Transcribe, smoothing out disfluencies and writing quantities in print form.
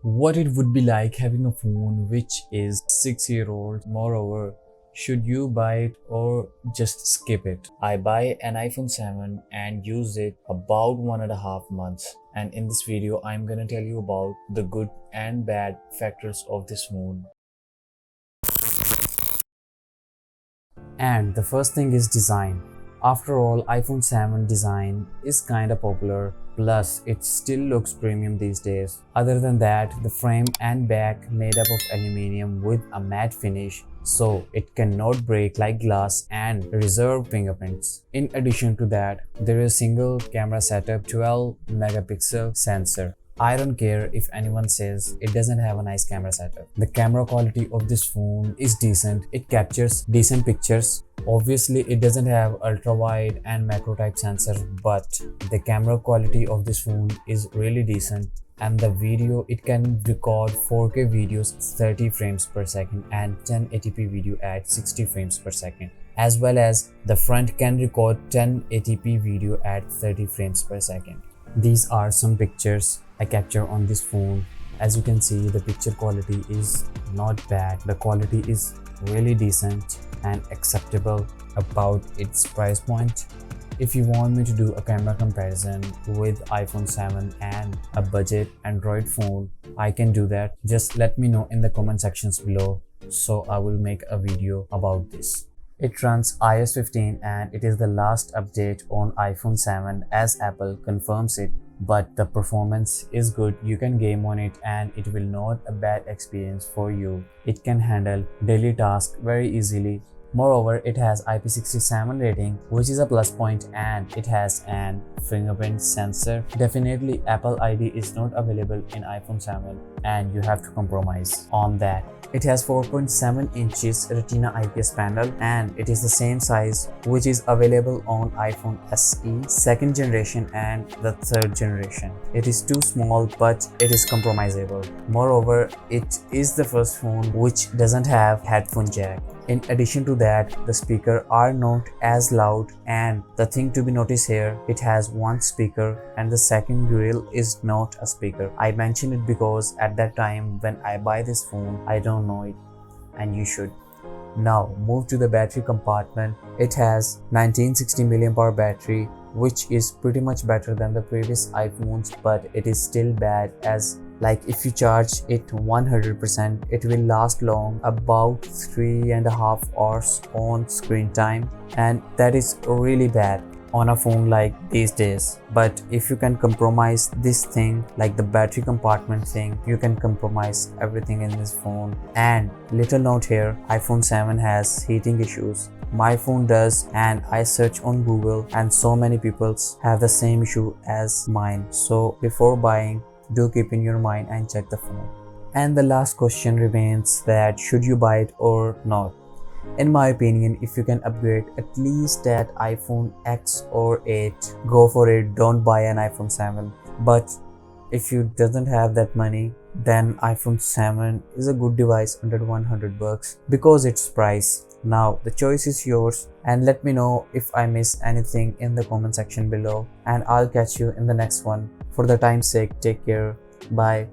what it would be like having a phone which is 6 year old. Moreover, should you buy it or just skip it? I buy an iPhone 7 and used it about 1.5 months. And in this video, I'm gonna tell you about the good and bad factors of this phone. And the first thing is design. After all, iPhone 7 design is kinda popular, plus it still looks premium these days. Other than that, the frame and back made up of aluminium with a matte finish, so it cannot break like glass and reserve fingerprints. In addition to that, there is a single camera setup, 12 megapixel sensor. I don't care if anyone says it doesn't have a nice camera setup. The camera quality of this phone is decent. It captures decent pictures. Obviously, it doesn't have ultra wide and macro type sensors, but the camera quality of this phone is really decent. And the video, it can record 4K videos 30 frames per second and 1080p video at 60 frames per second. As well as the front can record 1080p video at 30 frames per second. These are some pictures I capture on this phone. As you can see, the picture quality is not bad. The quality is really decent and acceptable about its price point. If you want me to do a camera comparison with iPhone 7 and a budget Android phone, I can do that. Just let me know in the comment sections below, so I will make a video about this. It runs iOS 15 and it is the last update on iPhone 7 as Apple confirms it, but the performance is good. You can game on it and it will not a bad experience for you. It can handle daily tasks very easily. Moreover, it has IP67 rating, which is a plus point, and it has an fingerprint sensor. Definitely, Apple ID is not available in iPhone 7 and you have to compromise on that. It has 4.7 inches Retina IPS panel and it is the same size which is available on iPhone SE 2nd generation and the 3rd generation. It is too small, but it is compromisable. Moreover, it is the first phone which doesn't have headphone jack. In addition to that, the speakers are not as loud, and the thing to be noticed here, it has one speaker and the second grill is not a speaker. I mention it because at that time when I buy this phone, I don't know it, and you should. Now move to the battery compartment. It has 1960 mAh battery, which is pretty much better than the previous iPhones, but it is still bad, as like if you charge it 100%, it will last long, about 3.5 hours on screen time, and that is really bad on a phone like these days. But if you can compromise this thing, like the battery compartment thing, you can compromise everything in this phone. And little note here, iPhone 7 has heating issues. My phone does, and I search on Google and so many people have the same issue as mine. So before buying, do keep in your mind and check the phone. And the last question remains that should you buy it or not? In my opinion, if you can upgrade at least that iPhone X or 8, go for it. Don't buy an iPhone 7. But if you doesn't have that money, then iPhone 7 is a good device under $100 because its price. Now the choice is yours, and let me know if I miss anything in the comment section below, and I'll catch you in the next one. For the time's sake, take care. Bye.